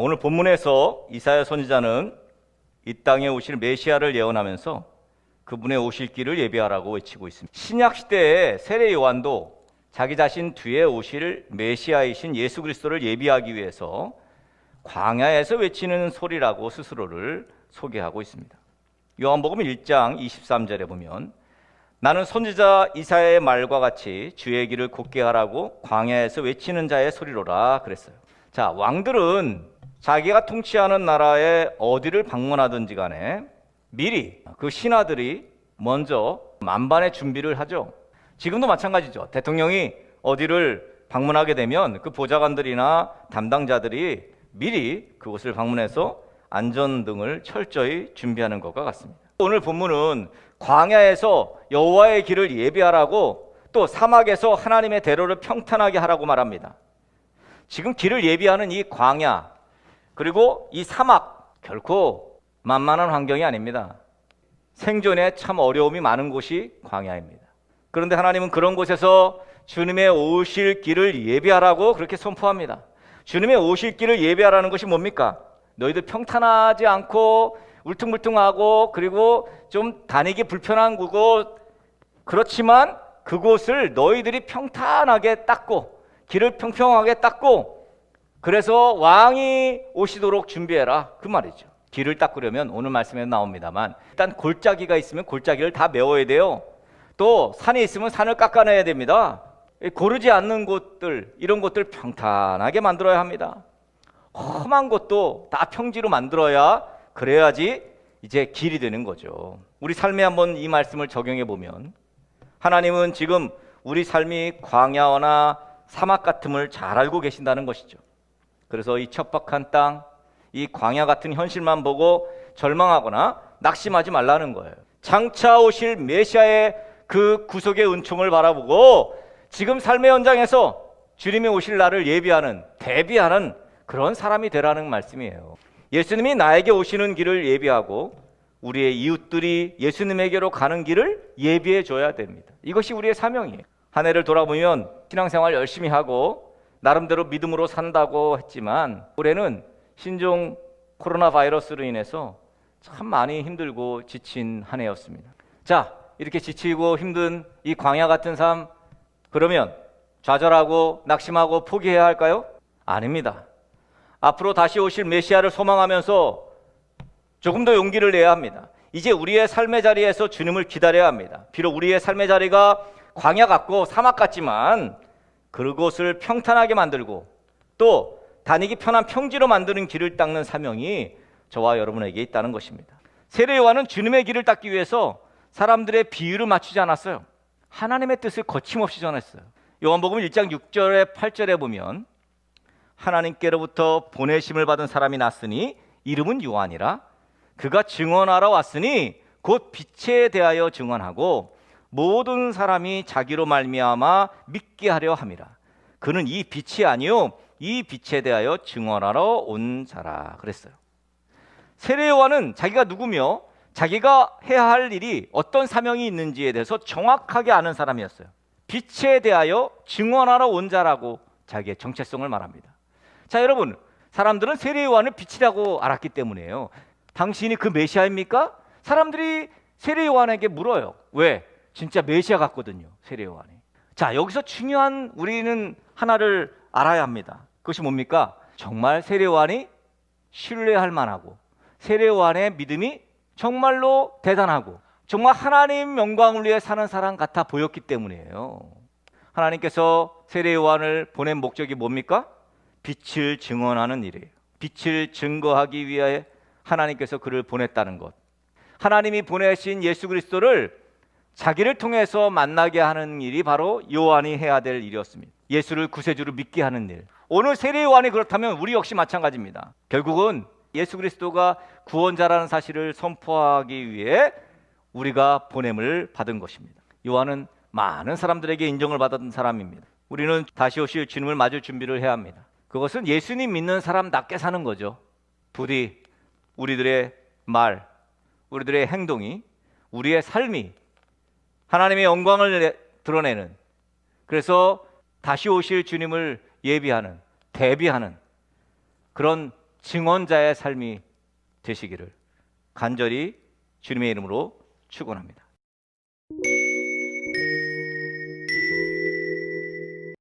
오늘 본문에서 이사야 선지자는 이 땅에 오실 메시아를 예언하면서 그분의 오실 길을 예비하라고 외치고 있습니다. 신약 시대의 세례 요한도 자기 자신 뒤에 오실 메시아이신 예수 그리스도를 예비하기 위해서 광야에서 외치는 소리라고 스스로를 소개하고 있습니다. 요한복음 1장 23절에 보면 나는 선지자 이사야의 말과 같이 주의 길을 곧게 하라고 광야에서 외치는 자의 소리로라 그랬어요. 자, 왕들은 자기가 통치하는 나라에 어디를 방문하든지 간에 미리 그 신하들이 먼저 만반의 준비를 하죠. 지금도 마찬가지죠. 대통령이 어디를 방문하게 되면 그 보좌관들이나 담당자들이 미리 그곳을 방문해서 안전등을 철저히 준비하는 것과 같습니다. 오늘 본문은 광야에서 여호와의 길을 예비하라고 또 사막에서 하나님의 대로를 평탄하게 하라고 말합니다. 지금 길을 예비하는 이 광야 그리고 이 사막 결코 만만한 환경이 아닙니다. 생존에 참 어려움이 많은 곳이 광야입니다. 그런데 하나님은 그런 곳에서 주님의 오실 길을 예비하라고 그렇게 선포합니다. 주님의 오실 길을 예비하라는 것이 뭡니까? 너희들 평탄하지 않고 울퉁불퉁하고 그리고 좀 다니기 불편한 곳, 그렇지만 그곳을 너희들이 평탄하게 닦고 길을 평평하게 닦고 그래서 왕이 오시도록 준비해라 그 말이죠. 길을 닦으려면 오늘 말씀에 나옵니다만 일단 골짜기가 있으면 골짜기를 다 메워야 돼요. 또 산이 있으면 산을 깎아내야 됩니다. 고르지 않는 곳들, 이런 곳들 평탄하게 만들어야 합니다. 험한 곳도 다 평지로 만들어야 그래야지 이제 길이 되는 거죠. 우리 삶에 한번 이 말씀을 적용해 보면 하나님은 지금 우리 삶이 광야나 사막 같음을 잘 알고 계신다는 것이죠. 그래서 이 척박한 땅, 이 광야 같은 현실만 보고 절망하거나 낙심하지 말라는 거예요. 장차 오실 메시아의 그 구속의 은총을 바라보고 지금 삶의 현장에서 주님이 오실 날을 예비하는, 대비하는 그런 사람이 되라는 말씀이에요. 예수님이 나에게 오시는 길을 예비하고 우리의 이웃들이 예수님에게로 가는 길을 예비해 줘야 됩니다. 이것이 우리의 사명이에요. 한 해를 돌아보면 신앙생활 열심히 하고 나름대로 믿음으로 산다고 했지만 올해는 신종 코로나 바이러스로 인해서 참 많이 힘들고 지친 한 해였습니다. 자, 이렇게 지치고 힘든 이 광야 같은 삶, 그러면 좌절하고 낙심하고 포기해야 할까요? 아닙니다. 앞으로 다시 오실 메시아를 소망하면서 조금 더 용기를 내야 합니다. 이제 우리의 삶의 자리에서 주님을 기다려야 합니다. 비록 우리의 삶의 자리가 광야 같고 사막 같지만 그곳을 평탄하게 만들고 또 다니기 편한 평지로 만드는 길을 닦는 사명이 저와 여러분에게 있다는 것입니다. 세례 요한은 주님의 길을 닦기 위해서 사람들의 비유를 맞추지 않았어요. 하나님의 뜻을 거침없이 전했어요. 요한복음 1장 6절에 8절에 보면 하나님께로부터 보내심을 받은 사람이 났으니 이름은 요한이라 그가 증언하러 왔으니 곧 빛에 대하여 증언하고 모든 사람이 자기로 말미암아 믿게 하려 함이라. 그는 이 빛이 아니요 이 빛에 대하여 증언하러 온 자라 그랬어요. 세례 요한은 자기가 누구며 자기가 해야 할 일이 어떤 사명이 있는지에 대해서 정확하게 아는 사람이었어요. 빛에 대하여 증언하러 온 자라고 자기의 정체성을 말합니다. 자, 여러분, 사람들은 세례 요한을 빛이라고 알았기 때문에요. 당신이 그 메시아입니까? 사람들이 세례 요한에게 물어요. 왜? 진짜 메시아 같거든요, 세례 요한이. 자, 여기서 중요한 우리는 하나를 알아야 합니다. 그것이 뭡니까? 정말 세례 요한이 신뢰할 만하고 세례 요한의 믿음이 정말로 대단하고 정말 하나님 영광을 위해 사는 사람 같아 보였기 때문이에요. 하나님께서 세례 요한을 보낸 목적이 뭡니까? 빛을 증언하는 일이에요. 빛을 증거하기 위해 하나님께서 그를 보냈다는 것. 하나님이 보내신 예수 그리스도를 자기를 통해서 만나게 하는 일이 바로 요한이 해야 될 일이었습니다. 예수를 구세주로 믿게 하는 일. 오늘 세례 요한이 그렇다면 우리 역시 마찬가지입니다. 결국은 예수 그리스도가 구원자라는 사실을 선포하기 위해 우리가 보냄을 받은 것입니다. 요한은 많은 사람들에게 인정을 받은 사람입니다. 우리는 다시 오실 주님을 맞을 준비를 해야 합니다. 그것은 예수님 믿는 사람답게 사는 거죠. 부디 우리들의 말, 우리들의 행동이, 우리의 삶이 하나님의 영광을 드러내는, 그래서 다시 오실 주님을 예비하는, 대비하는 그런 증언자의 삶이 되시기를 간절히 주님의 이름으로 축원합니다.